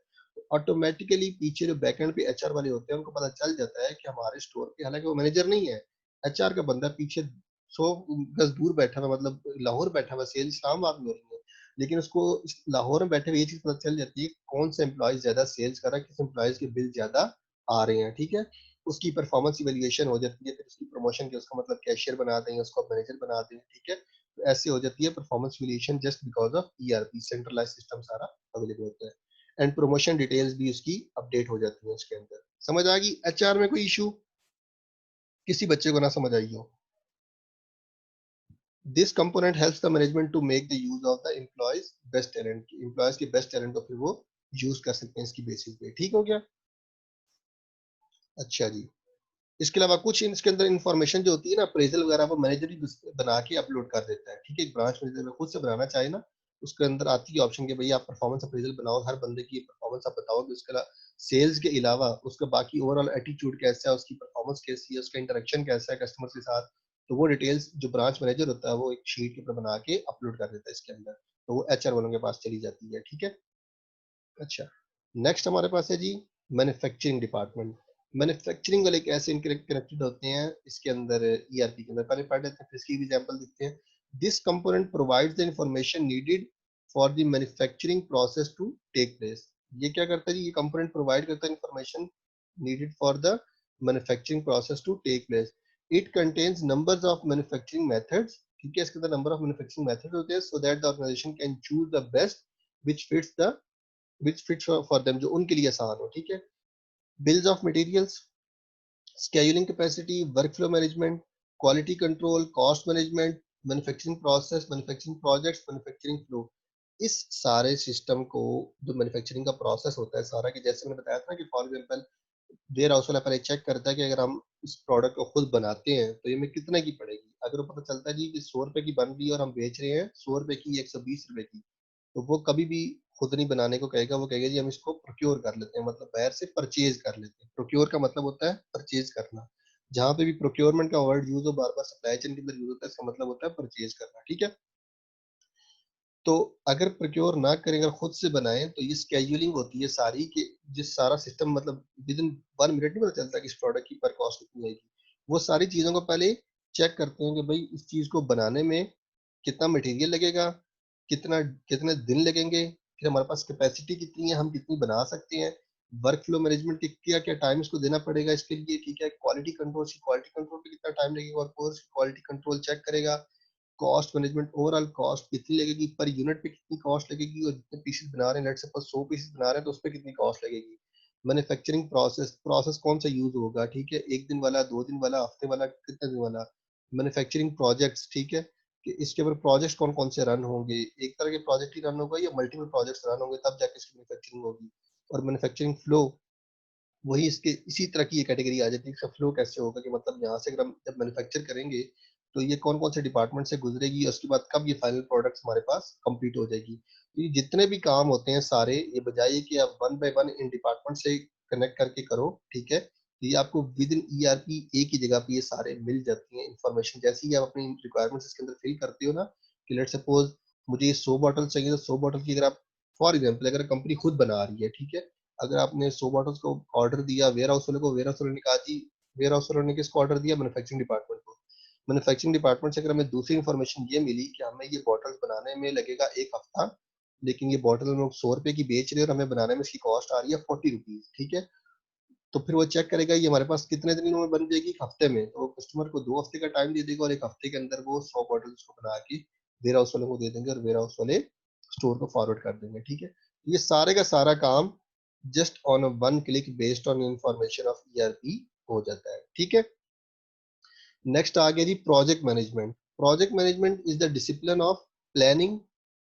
ऑटोमेटिकली पीछे जो बैकएंड पे एचआर वाले होते हैं, उनको पता चल जाता है कि हमारे स्टोर पे, हालांकि वो मैनेजर नहीं है, एचआर का बंदा पीछे 100 गज दूर बैठा हुआ, मतलब लाहौर बैठा हुआ, सेल इस्लामाबाद में हो रही है, लेकिन उसको लाहौर में बैठे हुए ये चीज पता चल जाती है कौन सा एम्प्लॉय ज्यादा सेल्स कर रहा है, किस एम्प्लॉयज के बिल ज्यादा आ रहे हैं, ठीक है? उसकी परफॉर्मेंस इवेल्युएशन हो जाती है, फिर उसकी प्रमोशन की, उसका मतलब कैशियर बना देंगे, उसको मैनेजर बना देंगे, ठीक है? ऐसे हो जाती है performance variation just because of ERP, centralise system सारा अवेलेबल होता है, एंड प्रमोशन डिटेल्स भी उसकी अपडेट हो जाती है उसके अंदर। समझ आ गई? एचआर में कोई इशू किसी बच्चे को ना समझ आई हो? This component helps the management to make the use of the employees best talent, employees के बेस्ट टैलेंट को फिर वो यूज कर सकते हैं इसकी बेसिस पे। ठीक हो गया? अच्छा जी। इसके अलावा कुछ इसके अंदर इंफॉर्मेशन जो होती है ना, अप्रेजल वगैरह, वो मैनेजर ही बना के अपलोड कर देता है। ठीक है, एक ब्रांच मैनेजर में खुद से बनाना चाहे ना, उसके अंदर आती है ऑप्शन कि भाई आप परफॉर्मेंस अप्रेजल बनाओ, हर बंदे की परफॉर्मेंस आप बताओ कि उसके सेल्स के अलावा उसका बाकी ओवरऑल एटीट्यूड कैसा है, उसकी परफॉर्मेंस कैसी है, उसका इंटरेक्शन कैसा है कस्टमर के साथ। तो वो डिटेल्स जो ब्रांच मैनेजर होता है वो एक शीट के ऊपर बना के अपलोड कर देता है इसके अंदर, तो वो एचआर वालों के पास चली जाती है। ठीक है। अच्छा, नेक्स्ट हमारे पास है जी मैन्युफैक्चरिंग डिपार्टमेंट। मैन्युफैक्चरिंग वाले कैसे कनेक्टेड होते हैं इसके अंदर ईआरपी के अंदर, पहले पढ़ लेते हैं फिर इसकी एग्जांपल देखते हैं। This component provides the information needed for the manufacturing process to take place. ये क्या करता है जी? ये कंपोनेंट प्रोवाइड करता है information needed for the manufacturing process to take place. It contains numbers of manufacturing methods. ठीक है, इसके अंदर नंबर ऑफ मैन्युफैक्चरिंग मेथड्स होते हैं so that the organisation can choose the best which fits the which fits for them, जो उनके लिए आसान हो। ठीक है। Bills of materials, scheduling capacity, workflow management, quality control, cost management, manufacturing process, manufacturing projects, manufacturing flow. इस सारे system को, जो मैन्युफैक्चरिंग का प्रोसेस होता है सारा, कि जैसे मैंने बताया था ना कि फॉर एग्जांपल वेयर हाउस वाला पहले चेक करता है कि अगर हम इस प्रोडक्ट को खुद बनाते हैं तो ये हमें कितने की पड़ेगी। अगर वो पता चलता है जी कि 100 रुपए की बन रही है और हम बेच रहे हैं 100 रुपए की, 120 रुपए की, तो वो कभी भी खुद नहीं बनाने को कहेगा, वो कहेगा जी हम इसको प्रोक्योर कर लेते हैं, मतलब बाहर से परचेज कर लेते हैं। प्रोक्योर का मतलब होता है परचेज करना। जहां पे भी प्रोक्योरमेंट का वर्ड यूज हो बार बार सप्लाई चेन के अंदर यूज होता है, इसका मतलब होता है परचेज करना। ठीक है। तो अगर प्रोक्योर ना करें, अगर खुद से बनाएं, तो ये स्केड्यूलिंग होती है सारी कि जिस सारा सिस्टम, मतलब विद इन 1 मिनट नहीं पता चलता कि इस प्रोडक्ट की पर कॉस्ट कितनी आएगी। वो सारी चीजों को पहले चेक करते हैं कि भाई इस चीज को बनाने में कितना मटेरियल लगेगा, कितना कितने दिन लगेंगे, फिर हमारे पास कैपेसिटी कितनी है, हम कितनी बना सकते हैं, वर्क फ्लो मैनेजमेंट की क्या क्या टाइम इसको देना पड़ेगा इसके लिए। ठीक है, क्वालिटी कंट्रोल की, क्वालिटी कंट्रोल पे कितना टाइम लगेगा और कोर्स क्वालिटी कंट्रोल चेक करेगा। कॉस्ट मैनेजमेंट, ओवरऑल कॉस्ट कितनी लगेगी, पर यूनिट पे कितनी कॉस्ट लगेगी, और जितने पीसेस बना रहे हैं, लेट्स सपोज 100 पीसेस बना रहे हैं तो उस पे कितनी कॉस्ट लगेगी। मैन्युफैक्चरिंग प्रोसेस, प्रोसेस कौन सा यूज होगा। ठीक है, 1 दिन वाला, 2 दिन वाला, हफ्ते वाला, कितने दिन वाला। मैन्युफैक्चरिंग प्रोजेक्ट्स, ठीक है, कि इसके ऊपर प्रोजेक्ट्स कौन कौन से रन होंगे, एक तरह के प्रोजेक्ट ही रन होगा या मल्टीपल प्रोजेक्ट्स रन होंगे, तब जाके इसकी मैन्युफैक्चरिंग होगी। और मैन्युफैक्चरिंग फ्लो, वही इसके इसी तरह की ये कैटेगरी आ जाती है। इसका फ्लो कैसे होगा, कि मतलब यहाँ से अगर हम जब मैन्युफैक्चर करेंगे तो ये कौन कौन से डिपार्टमेंट से गुजरेगी, और उसके बाद कब ये फाइनल प्रोडक्ट्स हमारे पास कंप्लीट हो जाएगी। तो ये जितने भी काम होते हैं सारे, ये बजाय कि आप one by one in department से कनेक्ट करके करो। ठीक है, तो ये आपको विद इन ईआरपी एक ही जगह पे ये सारे मिल जाती हैं इंफॉर्मेशन। जैसे ही आप अपनी रिक्वायरमेंट्स इसके अंदर फिल करते हो ना, कि लेट सपोज मुझे ये 100 बॉटल चाहिए, तो 100 बॉटल की अगर आप, फॉर एग्जाम्पल अगर कंपनी खुद बना रही है, ठीक है, अगर आपने 100 बॉटल्स को ऑर्डर दिया वेयर हाउस वाले को, वेयर हाउस वाले ने कहा जी, वेयर हाउस वाले ने किसको ऑर्डर दिया, मैन्युफैक्चरिंग डिपार्टमेंट को। मैन्युफैक्चरिंग डिपार्टमेंट से अगर हमें दूसरी इन्फॉर्मेशन ये मिली कि हमें ये बॉटल्स बनाने में लगेगा 1 हफ्ता, लेकिन ये बॉटल हम लोग 100 रुपए की बेच रहे हैं और हमें बनाने में इसकी कॉस्ट आ रही है 40 रुपीज। ठीक है, तो फिर वो चेक करेगा ये हमारे पास कितने दिनों में बन जाएगी, 1 हफ्ते में, तो वो कस्टमर को 2 हफ्ते का टाइम दे देगा और 1 हफ्ते के अंदर वो 100 बॉटल्स को बना के वेयर हाउस वालों को दे देंगे और वेयर हाउस वाले स्टोर को फॉरवर्ड कर देंगे। ठीक है, ये सारे का सारा काम just on a one click based on information of ERP हो जाता है। ठीक है। नेक्स्ट आ गया जी project management. Project management is the discipline of planning,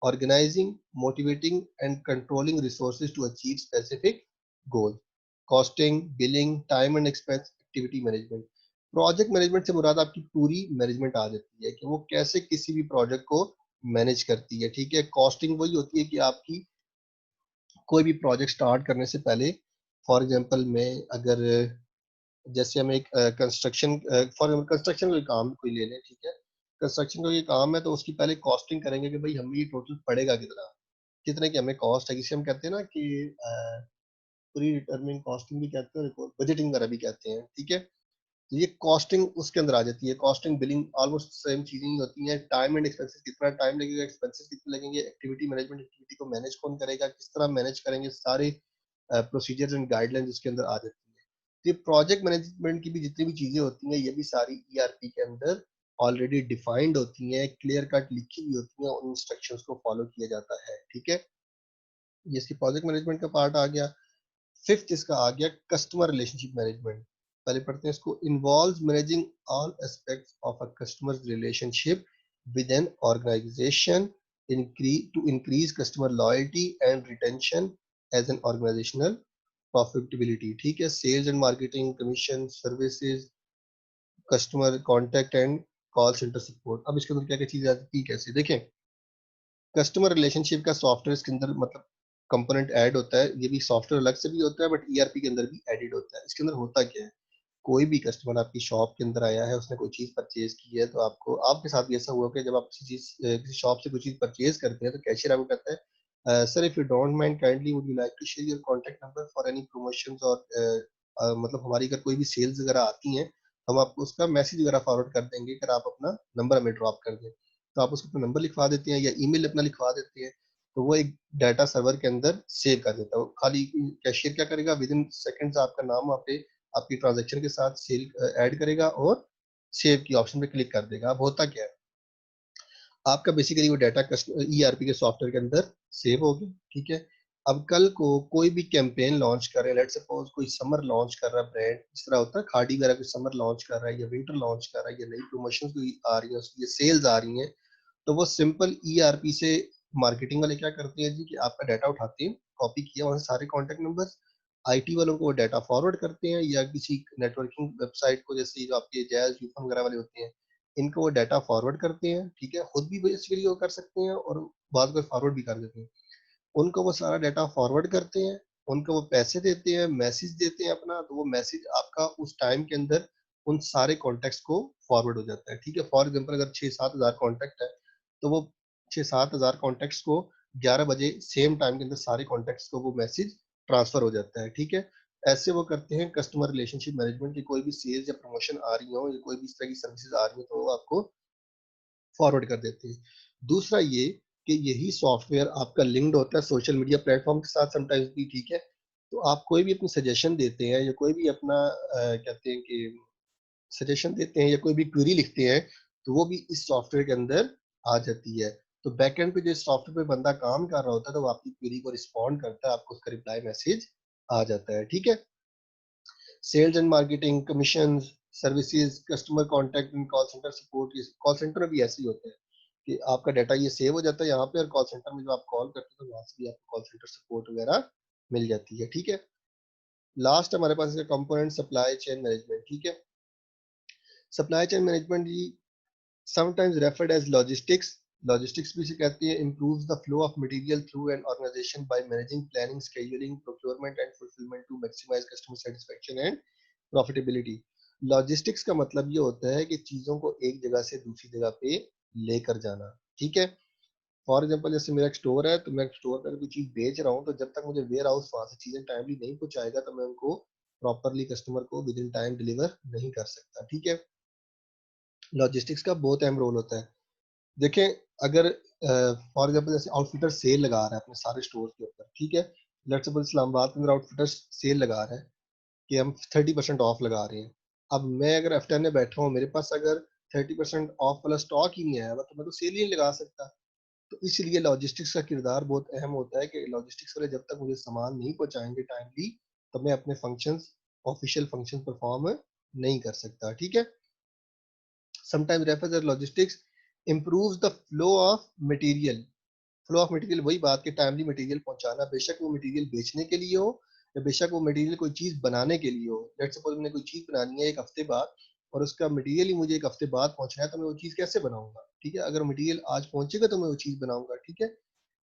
organizing, motivating and controlling resources to achieve specific goal. Costing, billing, time and expense, activity management. Project management से मुराद आपकी पूरी मैनेजमेंट आ जाती है कि वो कैसे किसी भी प्रोजेक्ट को मैनेज करती है। ठीक है, कॉस्टिंग वही होती है कि आपकी कोई भी प्रोजेक्ट स्टार्ट करने से पहले, फॉर एग्जांपल मैं अगर, जैसे हम एक कंस्ट्रक्शन, फॉर कंस्ट्रक्शन का काम कोई ले लें, ठीक है, कंस्ट्रक्शन का ये काम है तो उसकी पहले कॉस्टिंग करेंगे कि भाई हमें ये टोटल पड़ेगा कितना, कितने की हमें कॉस्ट है, जिसे हम कहते हैं ना कि प्री डिटरमिन कॉस्टिंग भी कहते हैं, बजटिंग वगैरह भी कहते हैं। ठीक है, तो ये कॉस्टिंग उसके अंदर आ जाती है। कॉस्टिंग, बिलिंग ऑलमोस्ट सेम चीजें ही होती हैं। टाइम एंड एक्सपेंसेस, कितना टाइम लगेगा, एक्सपेंसेस कितने लगेंगे, एक्टिविटी मैनेजमेंट, एक्टिविटी को मैनेज कौन करेगा, किस तरह मैनेज करेंगे, सारे प्रोसीजर्स एंड गाइडलाइंस इसके अंदर आ जाती है। तो ये प्रोजेक्ट मैनेजमेंट की भी जितनी भी चीजें होती हैं ये भी सारी ईआरपी के अंदर ऑलरेडी डिफाइंड होती हैं, क्लियर कट लिखी हुई होती हैं, उन इंस्ट्रक्शंस को फॉलो किया जाता है, ठीक है। ये इसकी प्रोजेक्ट मैनेजमेंट का पार्ट आ गया। फिफ्थ इसका आ गया कस्टमर रिलेशनशिप मैनेजमेंट। पहले पढ़ते हैं इसको। Involves managing all aspects of a customer relationship with an organisation to increase customer loyalty and retention as an organizational profitability, ठीक है। Sales and marketing, commission, services, customer contact and call centre support. अब इसके अंदर क्या क्या चीजें आती है कैसे देखें। कस्टमर रिलेशनशिप का सॉफ्टवेयर इसके अंदर मतलब कंपोनेंट ऐड होता है। ये भी सॉफ्टवेयर अलग से भी होता है, बट ईआरपी के अंदर भी एडिड होता है। इसके अंदर होता क्या है, कोई भी कस्टमर आपकी शॉप के अंदर आया है, उसने कोई चीज परचेज की है, तो आपको आपके साथ भी ऐसा हुआ कि जब आप किसी शॉप से कोई चीज परचेज करते हैं तो कैशियर आपको कहता है sir if you don't mind kindly would you like to share your contact number for any promotions, और मतलब हमारी अगर कोई भी सेल्स वगैरह आती हैं, हम आपको उसका मैसेज वगैरह फॉरवर्ड कर देंगे, अगर आप अपना नंबर हमें ड्रॉप कर दें। तो आप उसको अपना नंबर लिखवा देते हैं या ईमेल अपना लिखवा देते हैं, तो वो एक डाटा सर्वर के अंदर सेव कर देता है। खाली कैशियर क्या करेगा, विद इन सेकंड्स आपका नाम वहाँ पे आपकी ट्रांजैक्शन के साथ सेल ऐड करेगा और सेव की ऑप्शन पे क्लिक कर देगा। अब होता क्या है, आपका बेसिकली वो डाटा ईआरपी के सॉफ्टवेयर के अंदर सेव हो गया, ठीक है। अब कल को कोई भी कैंपेन लॉन्च कर रहे हैं, लेट्स सपोज कोई समर लॉन्च कर रहा है ब्रांड, जिस तरह होता है खाड़ी वगैरह कोई समर लॉन्च कर रहा है या विंटर लॉन्च कर रहा है या नई प्रमोशन कोई आ रही है, उसकी सेल्स आ रही हैं, तो वो सिंपल ईआरपी से मार्केटिंग वाले क्या करते हैं जी कि आपका डाटा उठाते हैं, कॉपी किया वहां से सारे कॉन्टेक्ट नंबर, आईटी वालों को वो डाटा फॉरवर्ड करते हैं या किसी नेटवर्किंग वेबसाइट को, जैसे जो आपके जैज यूफन वगैरह वाले होते हैं, इनको वो डाटा फॉरवर्ड करते हैं, ठीक है। खुद भी बेसिकली वो कर सकते हैं और बाद में फॉरवर्ड भी कर देते हैं। उनको वो सारा डाटा फॉरवर्ड करते हैं, उनको वो पैसे देते हैं, मैसेज देते हैं अपना, तो वो मैसेज आपका उस टाइम के अंदर उन सारे कॉन्टेक्ट्स को फॉरवर्ड हो जाता है, ठीक है। फॉर एग्जांपल अगर 6-7 हज़ार कॉन्टेक्ट है, तो वो 6-7 हज़ार कॉन्टेक्ट्स को 11 बजे सेम टाइम के अंदर सारे कॉन्टेक्ट्स को वो मैसेज ट्रांसफर हो जाता है, ठीक है। ऐसे वो करते हैं कस्टमर रिलेशनशिप मैनेजमेंट की। कोई भी सेल्स या प्रमोशन आ रही हो या कोई भी इस तरह की सर्विसेज आ रही हो, तो वो आपको फॉरवर्ड कर देते हैं। दूसरा ये कि यही सॉफ्टवेयर आपका लिंक्ड होता है सोशल मीडिया प्लेटफॉर्म के साथ समटाइम्स भी, ठीक है। तो आप कोई भी अपनी सजेशन देते हैं या कोई भी अपना कहते हैं कि सजेशन देते हैं या कोई भी क्वेरी लिखते हैं, तो वो भी इस सॉफ्टवेयर के अंदर आ जाती है। तो बैकएंड पे जो सॉफ्टवेयर पे बंदा काम कर रहा होता है, तो वो आपकी क्वेरी को रिस्पॉन्ड करता है, आपको उसका रिप्लाई मैसेज आ जाता है, ठीक है। Sales and marketing, commission, services, customer contact and call centre support. Call centre में भी ऐसे ही होता है कि आपका डाटा ये सेव हो जाता है यहाँ पे, और कॉल सेंटर में जो आप कॉल करते हो तो वहां से भी आपको कॉल सेंटर सपोर्ट वगैरह मिल जाती है, ठीक है। लास्ट हमारे पास इसका कंपोनेंट सप्लाई चेन मैनेजमेंट, ठीक है। Supply chain management sometimes referred as logistics. Logistics भी इसे कहते हैं, improves the flow of material through an organization by managing planning, scheduling, procurement and fulfillment to maximize customer satisfaction and profitability. Logistics का मतलब ये होता है कि चीजों को एक जगह से दूसरी जगह पे लेकर जाना, ठीक है। फॉर एग्जाम्पल जैसे मेरा एक स्टोर है, तो मैं स्टोर पर कोई चीज बेच रहा हूँ, तो जब तक मुझे वेयर हाउस वहां से चीजें टाइमली नहीं पहुंचाएगा, तो मैं उनको प्रॉपरली कस्टमर को विद इन टाइम डिलीवर नहीं कर सकता, ठीक है। लॉजिस्टिक्स का बहुत अहम रोल होता है। देखें, अगर फॉर एग्जांपल जैसे आउटफिटर सेल लगा रहा है अपने सारे स्टोर के ऊपर, ठीक है। लेट्स सपोज इस्लामाबाद के अंदर आउटफिटर सेल लगा रहा है कि हम 30% ऑफ लगा रहे हैं। अब मैं अगर एफ10 में बैठा हूँ, मेरे पास अगर 30% ऑफ वाला स्टॉक ही नहीं आया हुआ, तो मैं तो सेल ही नहीं लगा सकता। तो इसलिए लॉजिस्टिक्स का किरदार बहुत अहम होता है कि लॉजिस्टिक्स वाले जब तक मुझे सामान नहीं पहुंचाएंगे टाइमली, तो मैं अपने फंक्शंस, ऑफिशियल फंक्शन परफॉर्म नहीं कर सकता, ठीक है। Sometimes refers as logistics improves the flow of material। Flow of material वही बात कि टाइमली मटेरियल पहुंचाना, बेशक वो मटेरियल बेचने के लिए हो या बेशक वो मटेरियल कोई चीज बनाने के लिए हो। लेट्स सपोज मैंने कोई चीज बनानी है एक हफ्ते बाद, और उसका मटेरियल ही मुझे एक हफ्ते बाद पहुंचना है, तो मैं वो चीज कैसे बनाऊंगा, ठीक है। अगर मटेरियल आज पहुंचेगा तो मैं वो चीज बनाऊंगा, ठीक है।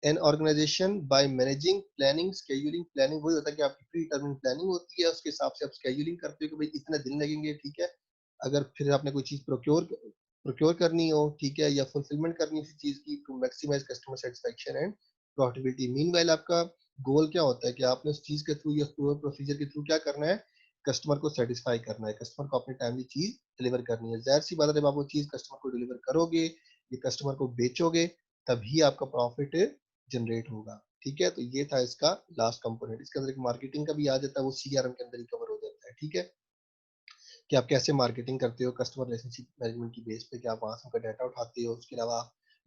An organisation by managing planning scheduling, planning वही होता है कि आपकी प्री डिटरमिन प्लानिंग होती है, उसके हिसाब से आप स्केड्यूलिंग करते हो कि भाई इतने दिन लगेंगे, ठीक है। अगर फिर आपने कोई चीज प्रोक्योर करनी हो, ठीक है, या फुलफिलमेंट करनी है किसी चीज की, to maximise customer satisfaction and profitability. Meanwhile आपका गोल क्या होता है कि आपने उस चीज के थ्रू या प्रोसीजर के थ्रू क्या करना है, कस्टमर को सेटिस्फाई करना है, कस्टमर को अपनी टाइमली चीज डिलीवर करनी है। जाहिर सी बात है, जब आप वो चीज कस्टमर को डिलीवर करोगे, ये कस्टमर को बेचोगे, तभी आपका प्रॉफिट जनरेट होगा, ठीक है। तो ये था इसका लास्ट कंपोनेंट। इसके अंदर एक मार्केटिंग का भी आ जाता है, वो सीआरएम के अंदर ही कवर हो जाता है, ठीक है। कि आप कैसे मार्केटिंग करते हो कस्टमर रिलेशनशिप मैनेजमेंट की बेस पे, कि आप वहाँ से उनका डाटा उठाते हो। उसके अलावा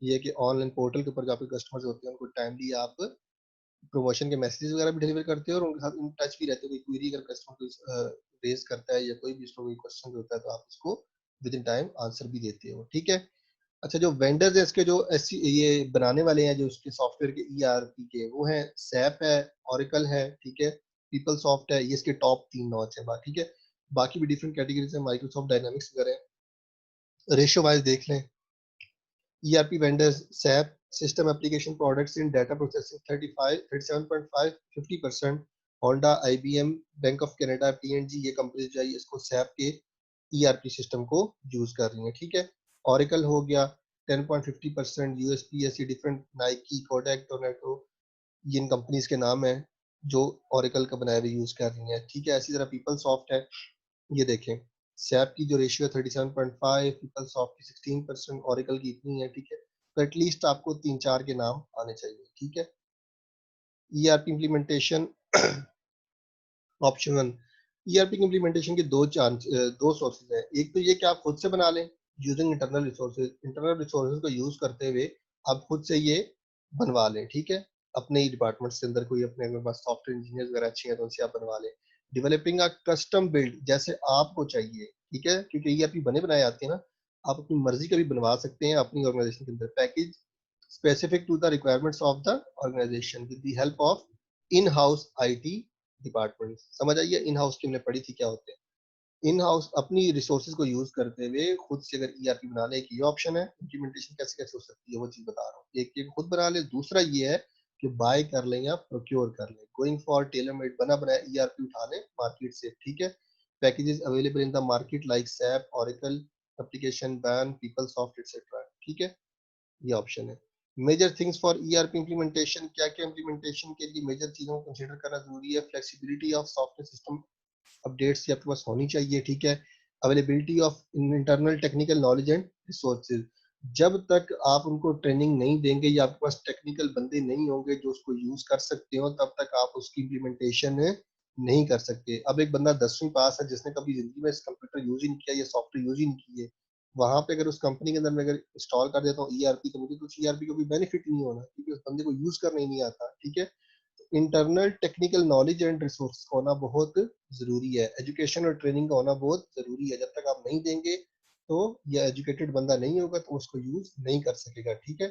ये है कि ऑनलाइन पोर्टल के ऊपर जो आपके कस्टमर्स होते हैं, उनको टाइमली आप प्रमोशन के मैसेजेस वगैरह भी डिलीवर करते हो और उनके साथ इन टच भी रहते हो। कोई क्वेरी अगर कस्टमर कोई रेज़ करता है या कोई भी उसको कोई क्वेश्चन होता है, तो आप उसको विद इन टाइम आंसर भी देते हो, ठीक है? अच्छा, जो वेंडर्स हैं इसके, जो एस ये बनाने वाले हैं जो उसके सॉफ्टवेयर के ईआरपी के, वो हैं सैप है, ओरेकल है, ठीक है? पीपलसॉफ्ट है, ये इसके टॉप 3 नॉच है ठीक है? बाकी भी डिफरेंट कैटेगरीज़ हैं, माइक्रोसॉफ्ट डायनामिक्स वगैरह है। रेशियो वाइज़ देख लें, ERP vendors, SAP, system application products in data processing 35, 37.5, 50%, Honda, IBM, Bank of Canada, P&G, ये कंपनीज जो है इसको SAP के ERP सिस्टम को यूज कर रही हैं, ठीक है? Oracle हो गया 10.50%, USPSC, different Nike, Kodak, Toronto, ये इन कंपनीज के नाम हैं जो Oracle का बनाए हुए यूज कर रही हैं, ठीक है? इसी तरह पीपल सॉफ्ट है, ये देखें, सैप की जो रेशियो है 37.5, पीपलसॉफ्ट की 16%, ओरेकल की इतनी है, ठीक है? तो एटलीस्ट आपको 3-4 के नाम आने चाहिए, ठीक है? ईआरपी इम्प्लीमेंटेशन ऑप्शन 1, ईआरपी की इम्प्लीमेंटेशन के दो सोर्सेज हैं। एक तो ये कि आप खुद से बना लें यूजिंग इंटरनल रिसोर्सेज को यूज करते हुए आप खुद से ये बनवा लें, ठीक है? अपने ही डिपार्टमेंट के अंदर कोई अपने अगर पास सॉफ्टवेयर इंजीनियर वगैरह अच्छे हैं तो उनसे आप बनवा लें। डेवलपिंग अ कस्टम बिल्ड, जैसे आपको चाहिए, ठीक है? क्योंकि ईआरपी बने बनाए आते हैं ना, आप अपनी मर्जी का भी बनवा सकते हैं अपनी ऑर्गेनाइजेशन के अंदर। Package specific to the requirements of the organisation with the help of in house IT department. समझ आइए इन हाउस की हमने पढ़ी थी क्या होते हैं। इन हाउस अपनी रिसोर्सेज को यूज करते हुए खुद से अगर ईआरपी बना ले, एक ये ऑप्शन है। इम्प्लीमेंटेशन कैसे कैसे हो सकती है वो चीज बता रहा हूँ। एक ये खुद बना ले, दूसरा ये है कि बाय कर लें या प्रोक्योर कर लें। गोइंग फॉर टेलर मेड, बना बनाया ईआरपी उठा लें मार्केट से, ठीक है? Packages available in the market like SAP, Oracle, application Baan, PeopleSoft etcetera, ठीक है? ये ऑप्शन है। Major things for ERP implementation, क्या क्या इम्प्लीमेंटेशन के लिए मेजर चीजों को कंसीडर करना जरूरी है? Flexibility of software system updates की आपके पास होनी चाहिए, ठीक है? Availability of internal technical knowledge and resources, जब तक आप उनको ट्रेनिंग नहीं देंगे या आपके पास टेक्निकल बंदे नहीं होंगे जो उसको यूज कर सकते हो, तब तक आप उसकी इम्प्लीमेंटेशन नहीं कर सकते। अब एक बंदा 10वीं पास है जिसने कभी जिंदगी में इस कंप्यूटर यूज ही नहीं किया, ये सॉफ्टवेयर यूज ही नहीं किए, वहां पे अगर उस कंपनी के अंदर मैं अगर इंस्टॉल कर देता हूँ ईआरपी, तो मुझे तो ईआरपी को भी बेनिफिट नहीं होना क्योंकि उस बंदे को यूज करना ही नहीं आता, ठीक है? Internal technical knowledge and resource का होना बहुत जरूरी है। एजुकेशन और ट्रेनिंग का होना बहुत जरूरी है। जब तक आप नहीं देंगे तो यह एजुकेटेड बंदा नहीं होगा तो उसको यूज नहीं कर सकेगा, ठीक है?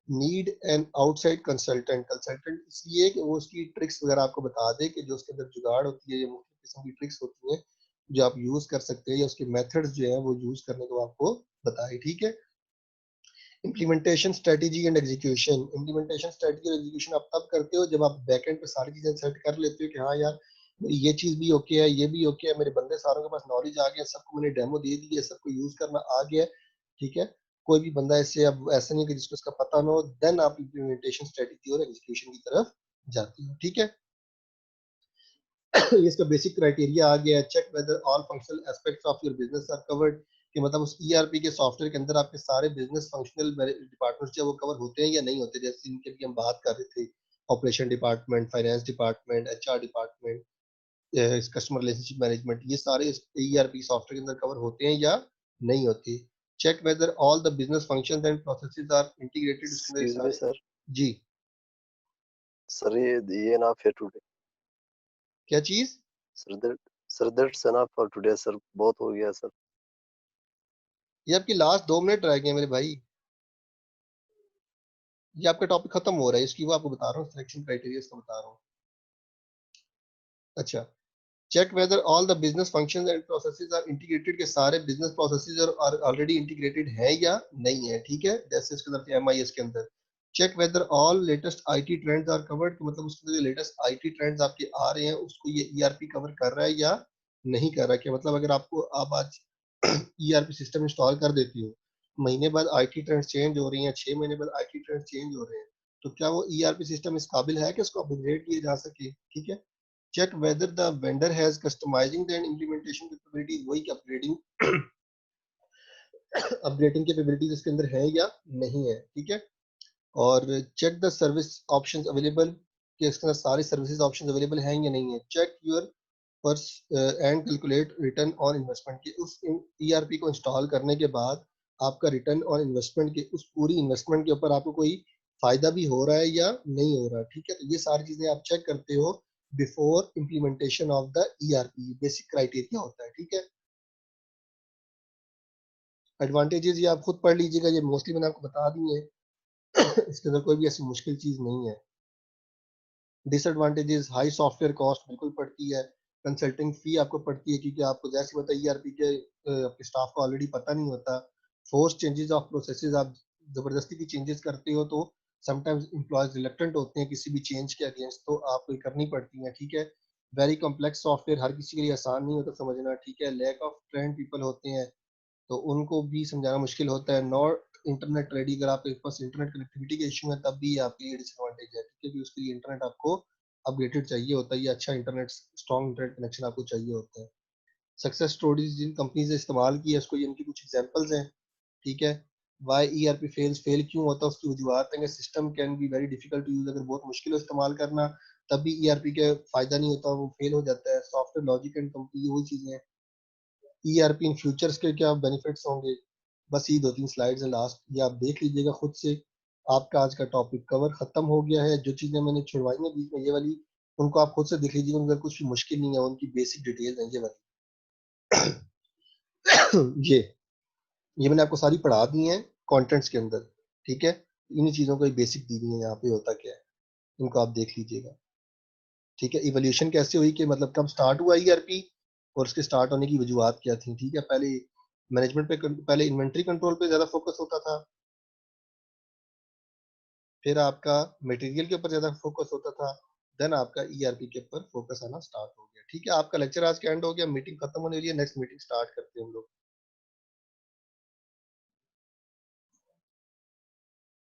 Need an outside consultant, consultant इसलिए कि वो उसकी ट्रिक्स वगैरह आपको बता दे कि जो उसके अंदर जुगाड़ होती है या मुख्य किस्म की ट्रिक्स होती है जो आप यूज कर सकते हैं, या उसके मेथड्स जो है वो यूज करने को आपको बताए, ठीक है? Implementation strategy and execution, implementation strategy और एग्जीक्यूशन आप तब करते हो जब आप बैकएंड पे सारी चीजें सेट कर लेते हो कि हाँ यार मेरी ये चीज भी ओके है, ये भी ओके है, मेरे बंदे सारों के पास नॉलेज आ गया, सबको मैंने डेमो दे दी है, सबको यूज करना आ गया है, ठीक है? कोई भी बंदा ऐसे अब ऐसा नहीं है कि जिसको इसका पता ना हो, देन आप इम्प्लीमेंटेशन स्ट्रेटेजी और एग्जीक्यूशन की तरफ जाते हो, ठीक है? इसका बेसिक क्राइटेरिया आ गया है। Check whether all functional aspects of your business are covered, कि मतलब उस ईआरपी के सॉफ्टवेयर के अंदर आपके सारे बिजनेस फंक्शनल डिपार्टमेंट्स जो वो कवर होते हैं या नहीं होते। जैसे इनके भी हम बात कर रहे थे, operation department, finance department, HR department, customer relationship management, ये सारे ईआरपी सॉफ्टवेयर के अंदर कवर होते हैं या नहीं होते। Check whether all the business functions and processes are integrated, इसके अंदर एक्सक्यूज मी सारे। सर। जी, सर ये ना फिर टुडे। क्या चीज? Sir that's enough for today sir, बहुत हो गया सर। ये आपकी लास्ट 2 मिनट रह गए मेरे भाई, ये आपका टॉपिक खत्म हो रहा है, इसकी वो आपको बता रहा हूँ, सिलेक्शन क्राइटेरिया इसका बता रहा हूँ। अच्छा, check whether all the business functions and processes are integrated, के सारे बिजनेस प्रोसेसेस और ऑलरेडी इंटीग्रेटेड है या नहीं है, ठीक है? जैसे इसके अंदर एमआईएस के अंदर check whether all latest IT trends are covered, मतलब उसके अंदर जो लेटेस्ट आईटी ट्रेंड्स आपके आ रहे हैं उसको ये ईआरपी कवर कर रहा है या नहीं कर रहा है। कि मतलब अगर आपको आप आज ईआरपी सिस्टम इंस्टॉल कर देती हो, महीने बाद आईटी ट्रेंड्स चेंज हो रही हैं, 6 महीने बाद आईटी ट्रेंड्स चेंज हो रहे हैं, तो क्या वो ईआरपी सिस्टम इस काबिल है कि उसको अपग्रेड किया जा सके, ठीक है? check whether the vendor has customizing and implementation capabilities, वही कि अपग्रेडिंग कैपेबिलिटीज इसके अंदर है या नहीं है, ठीक है? और check the service options available, कि इसके अंदर सारी सर्विसेज ऑप्शंस अवेलेबल हैं या नहीं है। Check your and calculate return on investment की उस ईआरपी को इंस्टॉल करने के बाद आपका रिटर्न ऑन इन्वेस्टमेंट के उस पूरी इन्वेस्टमेंट के ऊपर आपको कोई फायदा भी हो रहा है या नहीं हो रहा, ठीक है। तो ये सारी चीजें आप चेक करते हो before implementation of the ERP, basic criteria होता है, ठीक है। एडवांटेजेस ये आप खुद पढ़ लीजिएगा, ये मोस्टली मैंने आपको बता दी है। इसके अंदर कोई भी ऐसी मुश्किल चीज नहीं है। डिसएडवांटेजेस हाई सॉफ्टवेयर कॉस्ट बिल्कुल पड़ती है, कंसल्टिंग फी आपको पड़ती है क्योंकि आपको जैसे पता ईआरपी के आपके स्टाफ को ऑलरेडी पता नहीं होता। फोर्स चेंजेस ऑफ प्रोसेसेस, आप जबरदस्ती की चेंजेस करते हो तो समटाइम्स एम्प्लॉयज रिलक्टेंट होते हैं किसी भी चेंज के अगेंस्ट, तो आपको ये करनी पड़ती है, ठीक है। वेरी कॉम्प्लेक्स सॉफ्टवेयर हर किसी के लिए आसान नहीं होता समझना, ठीक है। लैक ऑफ ट्रेंड पीपल होते हैं तो उनको भी समझाना मुश्किल होता है। नॉट इंटरनेट रेडी, अगर आपके पास इंटरनेट कनेक्टिविटी का इशू है तब भी आपके लिए डिसएडवांटेज है, क्योंकि उसके लिए इंटरनेट आपको अपडेटेड चाहिए होता है, ये अच्छा इंटरनेट, स्ट्रॉन्ग इंटरनेट कनेक्शन आपको चाहिए होता है। सक्सेस स्टोरीज जिन कंपनीज ने इस्तेमाल की है उसको, ये इनकी कुछ एग्जांपल्स हैं, ठीक है। वाई ईआरपी फेल्स, फेल क्यों होता है उसकी वजूहत है। System can be very difficult to use, अगर बहुत मुश्किल है इस्तेमाल करना तब भी ईआरपी का फायदा नहीं होता, वो फेल हो जाता है। सॉफ्टवेयर लॉजिक एंड कंपनी, वही चीजें हैं। ईआरपी इन फ्यूचर्स के क्या बेनिफिट्स होंगे, बस ये 2-3 स्लाइड्स हैं लास्ट, ये आप देख लीजिएगा खुद से। आपका आज का टॉपिक कवर खत्म हो गया है। जो चीजें मैंने छुड़वाई हैं बीच में ये वाली, उनको आप खुद से देख लीजिएगा, उनका कुछ भी मुश्किल नहीं है, उनकी बेसिक डिटेल्स हैं ये वाली। ये मैंने आपको सारी पढ़ा दी हैं कंटेंट्स के अंदर, ठीक है। इन्हीं चीजों को बेसिक दी हुई है यहाँ पे होता क्या है, इनको आप देख लीजिएगा, ठीक है। इवोल्यूशन कैसे हुई कि मतलब कब स्टार्ट हुआ ईआरपी और उसके स्टार्ट होने की वजूहत क्या थी, ठीक है। पहले मैनेजमेंट पे, पहले इन्वेंट्री कंट्रोल पे ज्यादा फोकस होता था, फिर आपका मटेरियल के ऊपर ज्यादा फोकस होता था, देन आपका ईआरपी के ऊपर फोकस आना स्टार्ट हो गया, ठीक है। आपका लेक्चर आज के एंड हो गया, मीटिंग खत्म होने वाली है, नेक्स्ट मीटिंग स्टार्ट करते हैं हम लोग।